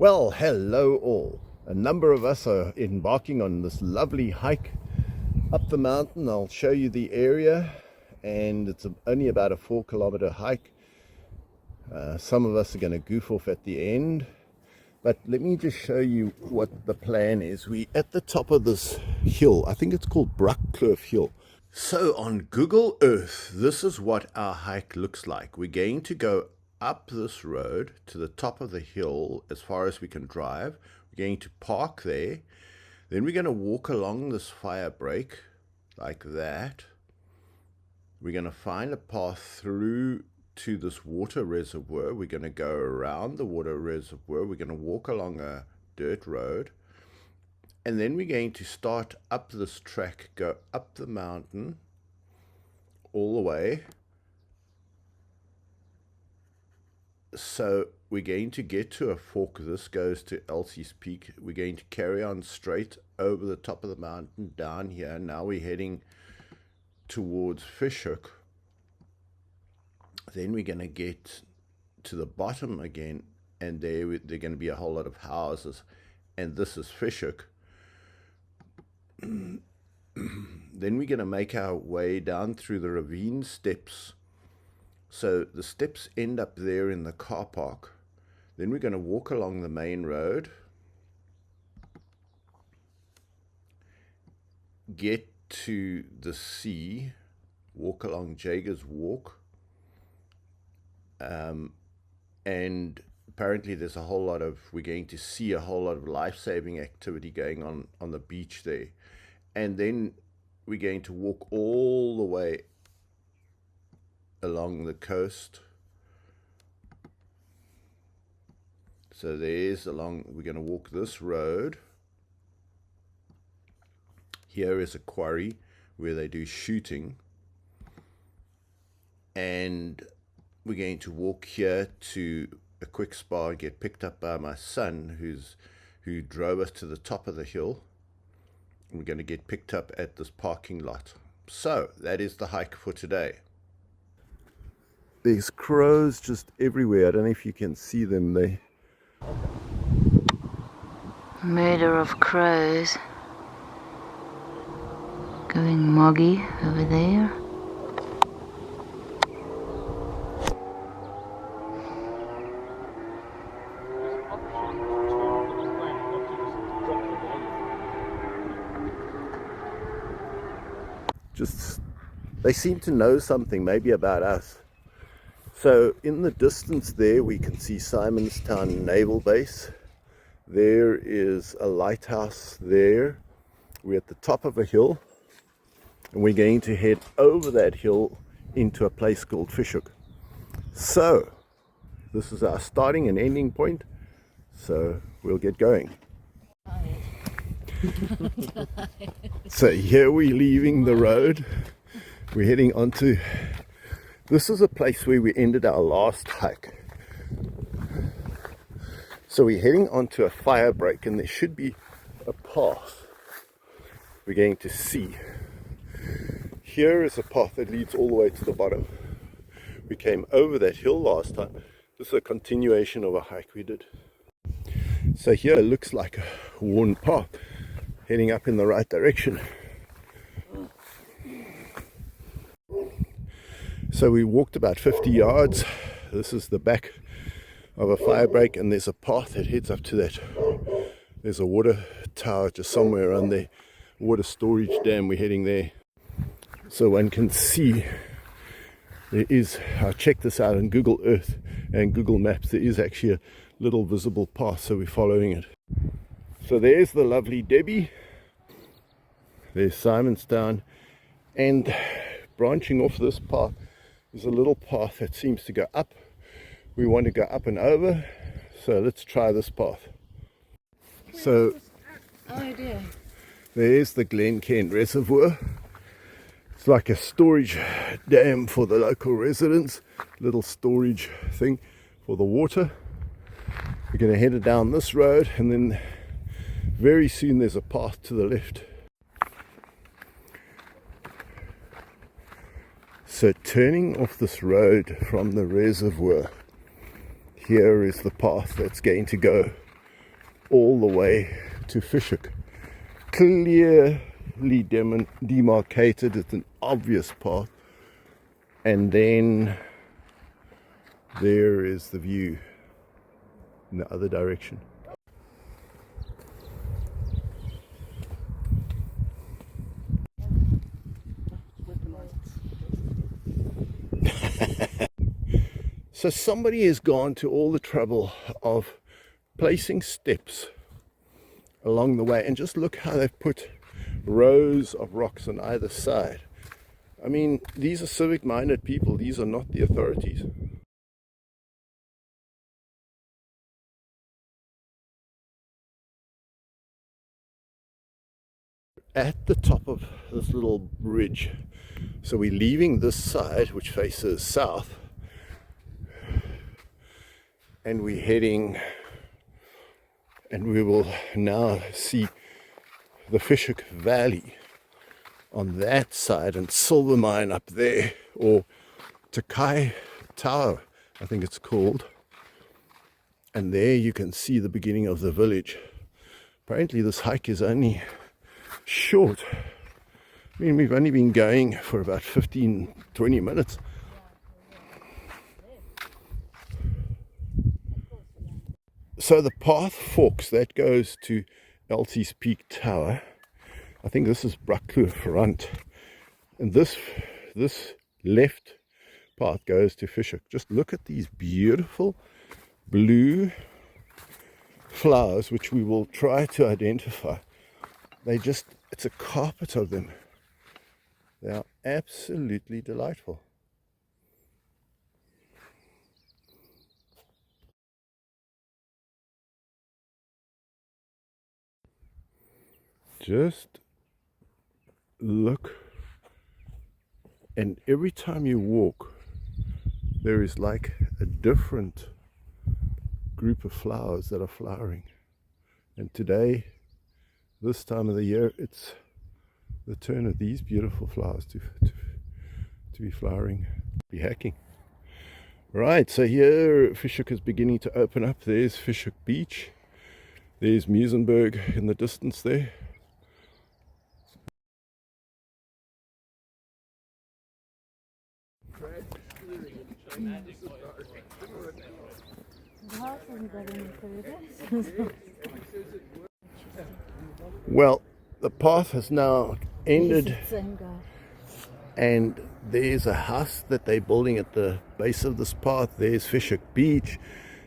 Well, hello all. A number of us are embarking on this lovely hike up the mountain. I'll show you the area, and it's only about a 4-kilometer hike. Some of us are going to goof off at the end, but let me just show you what the plan is. We're at the top of this hill. I think it's called Bruckkloof Hill. So on Google Earth, this is what our hike looks like. We're going to go up this road to the top of the hill as far as we can drive. We're going to park there. Then we're going to walk along this fire break like that. We're going to find a path through to this water reservoir. We're going to go around the water reservoir. We're going to walk along a dirt road. And then we're going to start up this track, go up the mountain all the way. So we're going to get to a fork. This goes to Elsie's Peak. We're going to carry on straight over the top of the mountain down here. Now we're heading towards Hoek. Then we're going to get to the bottom again, and there are going to be a whole lot of houses, and this is Hoek. Then we're going to make our way down through the ravine steps. So the steps end up there in the car park. Then we're going to walk along the main road, get to the sea, walk along Jager's Walk, and apparently there's a whole lot of, we're going to see a whole lot of life-saving activity going on the beach there. And then we're going to walk all the way along the coast. So we're going to walk this road. Here is a quarry where they do shooting. And we're going to walk here to a quick spa and get picked up by my son who drove us to the top of the hill. We're going to get picked up at this parking lot. So that is the hike for today. There's crows just everywhere. I don't know if you can see them there. Murder of crows. Going moggy over there. They seem to know something maybe about us. So in the distance there we can see Simonstown Naval Base. There is a lighthouse there. We're at the top of a hill, and we're going to head over that hill into a place called Hoek. So this is our starting and ending point, so we'll get going. So here we're leaving the road. We're heading onto, this is a place where we ended our last hike. So we're heading onto a fire break, and there should be a path we're going to see. Here is a path that leads all the way to the bottom. We came over that hill last time. This is a continuation of a hike we did. So here it looks like a worn path heading up in the right direction. So we walked about 50 yards. This is the back of a fire break, and there's a path that heads up to that. There's a water tower just somewhere around there. Water storage dam, we're heading there. So one can see there is, I checked this out on Google Earth and Google Maps, there is actually a little visible path, so we're following it. So there's the lovely Debbie. There's Simonstown, and branching off this path is a little path that seems to go up. We want to go up and over, so let's try this path. So there's the Glencairn reservoir. It's like a storage dam for the local residents, little storage thing for the water. We're going to head it down this road, and then very soon there's a path to the left. So turning off this road from the reservoir, here is the path that's going to go all the way to Fishhook. Clearly demarcated, it's an obvious path. And then there is the view in the other direction. So somebody has gone to all the trouble of placing steps along the way, and just look how they've put rows of rocks on either side. I mean, these are civic-minded people. These are not the authorities. At the top of this little bridge, so we're leaving this side, which faces south, and we're heading, and we will now see the Fishhook Valley on that side, and Silver Mine up there, or Takai Tower, I think it's called. And there you can see the beginning of the village. Apparently this hike is only short. I mean, we've only been going for about 15-20 minutes. So the path forks, that goes to Elsie's Peak Tower. I think this is Brackloof front, and this left path goes to Fishhook. Just look at these beautiful blue flowers, which we will try to identify. It's a carpet of them. They are absolutely delightful. Just look, and every time you walk there is like a different group of flowers that are flowering. And today, this time of the year, it's the turn of these beautiful flowers to be flowering, be hacking. Right, so here Fishhook is beginning to open up. There's Fishhook Beach, there's Muizenberg in the distance there. Well, the path has now ended, and there's a house that they're building at the base of this path. There's Fishhook Beach.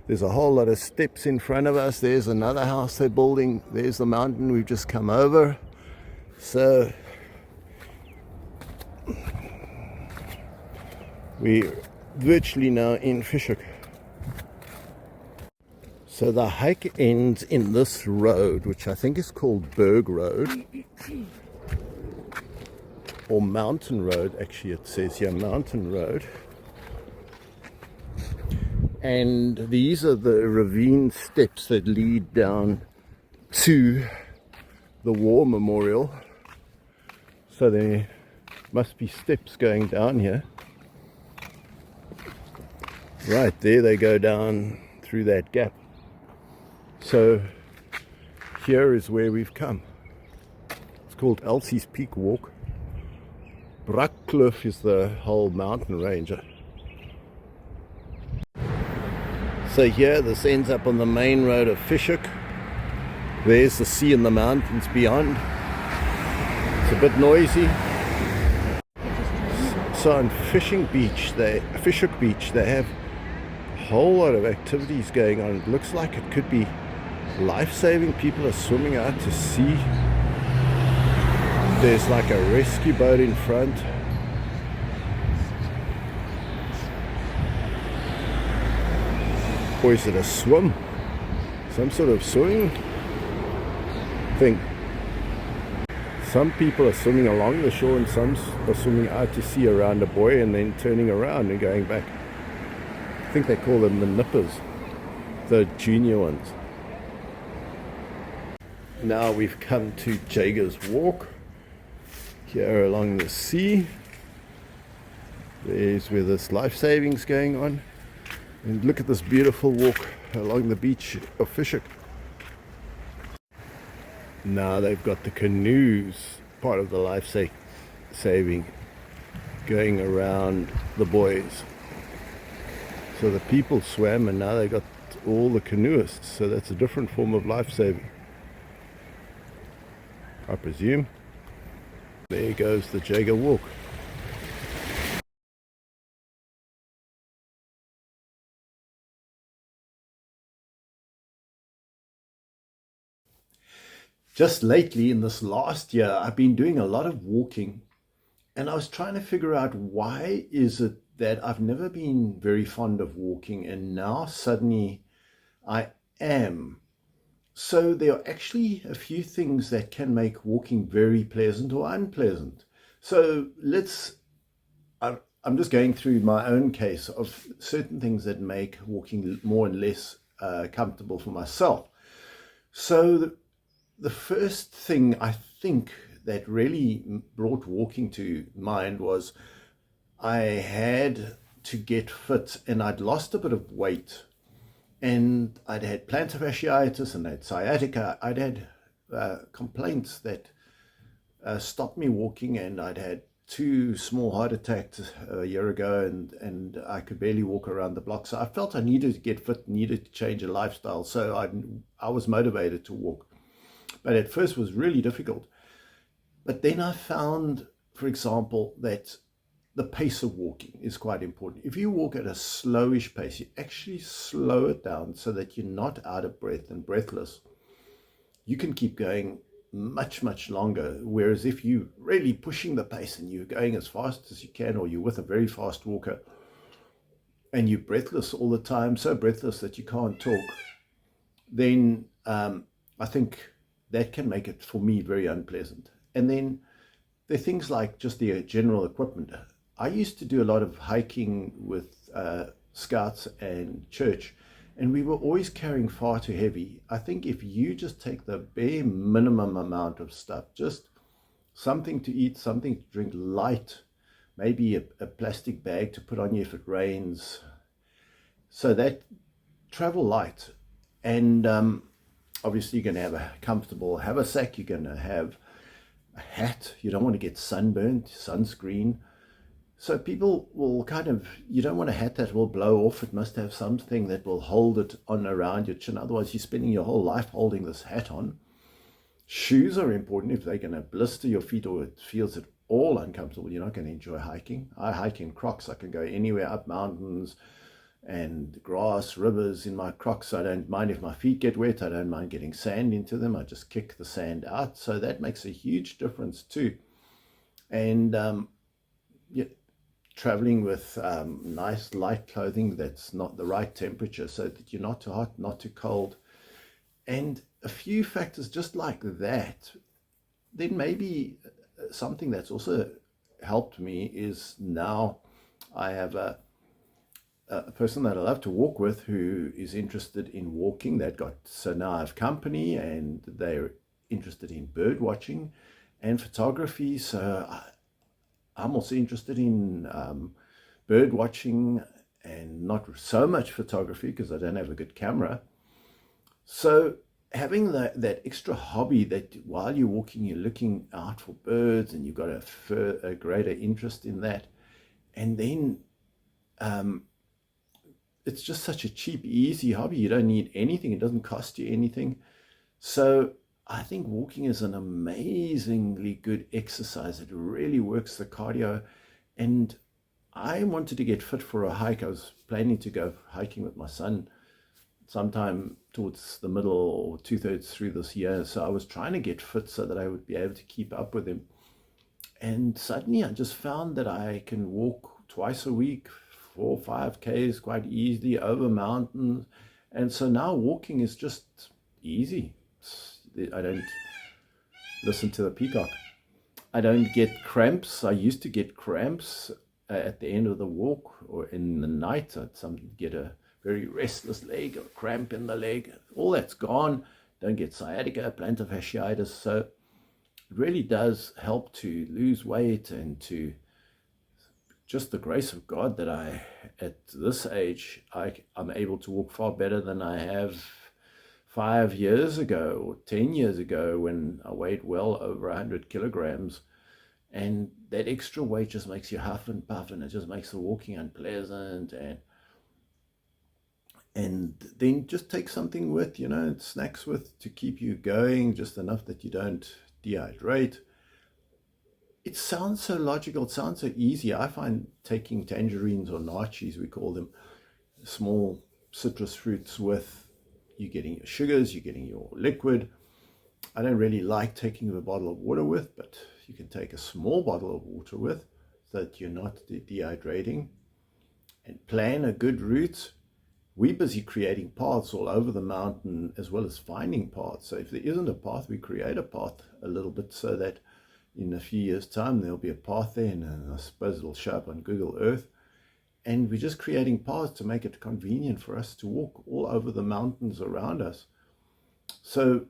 There's a whole lot of steps in front of us. There's another house they're building. There's the mountain we've just come over. So we're virtually now in Fishhook. So the hike ends in this road, which I think is called Berg Road, or Mountain Road. Actually, it says here Mountain Road. And these are the ravine steps that lead down to the War Memorial. So there must be steps going down here. Right there, they go down through that gap. So here is where we've come. It's called Elsie's Peak Walk. Brackloof is the whole mountain range. So here, this ends up on the main road of Fishhook. There's the sea and the mountains beyond. It's a bit noisy. So on Fishhook Beach, they have a whole lot of activities going on. It looks like it could be life-saving. People are swimming out to sea. There's like a rescue boat in front. Or is it a swim? Some sort of swimming thing. Some people are swimming along the shore, and some are swimming out to sea around a buoy and then turning around and going back. I think they call them the nippers, the junior ones. Now we've come to Jager's Walk, here along the sea. There's where this life saving's going on. And look at this beautiful walk along the beach of Fishhook. Now they've got the canoes, part of the saving, going around the buoys. So the people swam, and now they got all the canoeists. So that's a different form of life saving, I presume. There goes the Jaeger walk. Just lately, in this last year, I've been doing a lot of walking, and I was trying to figure out why is it that I've never been very fond of walking, and now suddenly I am. So there are actually a few things that can make walking very pleasant or unpleasant. So I'm just going through my own case of certain things that make walking more and less comfortable for myself. So the first thing I think that really brought walking to mind was I had to get fit, and I'd lost a bit of weight, and I'd had plantar fasciitis and I had sciatica. I'd had complaints that stopped me walking, and I'd had two small heart attacks a year ago, and I could barely walk around the block. So I felt I needed to get fit, needed to change a lifestyle. So I was motivated to walk. But at first it was really difficult. But then I found, for example, that the pace of walking is quite important. If you walk at a slowish pace, you actually slow it down so that you're not out of breath and breathless. You can keep going much, much longer. Whereas if you're really pushing the pace and you're going as fast as you can, or you're with a very fast walker and you're breathless all the time, so breathless that you can't talk, then I think that can make it, for me, very unpleasant. And then there are things like just the general equipment. I used to do a lot of hiking with scouts and church, and we were always carrying far too heavy. I think if you just take the bare minimum amount of stuff, just something to eat, something to drink light, maybe a plastic bag to put on you if it rains, so that travel light. And obviously you're going to have a comfortable haversack, you're going to have a hat, you don't want to get sunburnt, sunscreen. So people will you don't want a hat that will blow off. It must have something that will hold it on around your chin. Otherwise, you're spending your whole life holding this hat on. Shoes are important. If they're going to blister your feet or it feels at all uncomfortable, you're not going to enjoy hiking. I hike in Crocs. I can go anywhere up mountains and grass, rivers in my Crocs. I don't mind if my feet get wet. I don't mind getting sand into them. I just kick the sand out. So that makes a huge difference too. And yeah, traveling with nice light clothing that's not the right temperature, so that you're not too hot, not too cold, and a few factors just like that. Then maybe something that's also helped me is now I have a person that I love to walk with who is interested in walking. So now I have company, and they're interested in bird watching and photography. So I'm also interested in bird watching and not so much photography because I don't have a good camera. So having that extra hobby that while you're walking, you're looking out for birds and you've got a greater interest in that. And then it's just such a cheap, easy hobby. You don't need anything. It doesn't cost you anything. So I think walking is an amazingly good exercise. It really works the cardio. And I wanted to get fit for a hike. I was planning to go hiking with my son sometime towards the middle or 2/3 through this year. So I was trying to get fit so that I would be able to keep up with him. And suddenly I just found that I can walk twice a week, 4 or 5 Ks quite easily over mountains. And so now walking is just easy. I don't listen to the peacock. I don't get cramps. I used to get cramps at the end of the walk or in the night. I'd get a very restless leg or cramp in the leg. All that's gone. Don't get sciatica, plantar fasciitis. So it really does help to lose weight, and to just the grace of God that at this age, I'm able to walk far better than I have 5 years ago or 10 years ago when I weighed well over 100 kilograms. And that extra weight just makes you huff and puff, and it just makes the walking unpleasant. And then just take something with, snacks with to keep you going, just enough that you don't dehydrate. It sounds so logical, it sounds so easy. I find taking tangerines or nachis, we call them, small citrus fruits with, you're getting your sugars, you're getting your liquid. I don't really like taking the bottle of water with, but you can take a small bottle of water with so that you're not dehydrating. And plan a good route. We're busy creating paths all over the mountain as well as finding paths. So if there isn't a path, we create a path a little bit so that in a few years' time there'll be a path there, and I suppose it'll show up on Google Earth. And we're just creating paths to make it convenient for us to walk all over the mountains around us. So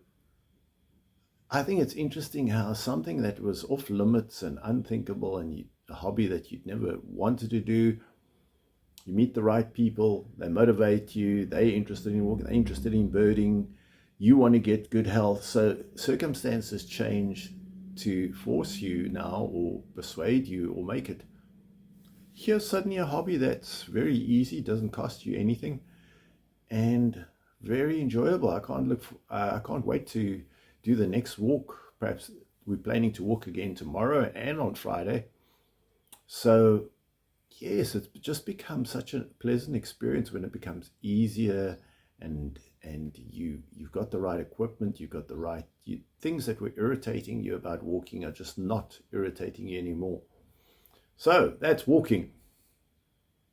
I think it's interesting how something that was off limits and unthinkable, and a hobby that you'd never wanted to do, you meet the right people, they motivate you, they're interested in walking, they're interested in birding, you want to get good health. So circumstances change to force you now or persuade you or make it. Here's suddenly a hobby that's very easy, doesn't cost you anything, and very enjoyable. I can't wait to do the next walk. Perhaps we're planning to walk again tomorrow and on Friday. So yes, it's just become such a pleasant experience when it becomes easier, and you've got the right equipment, you've got the right things that were irritating you about walking are just not irritating you anymore. So that's walking.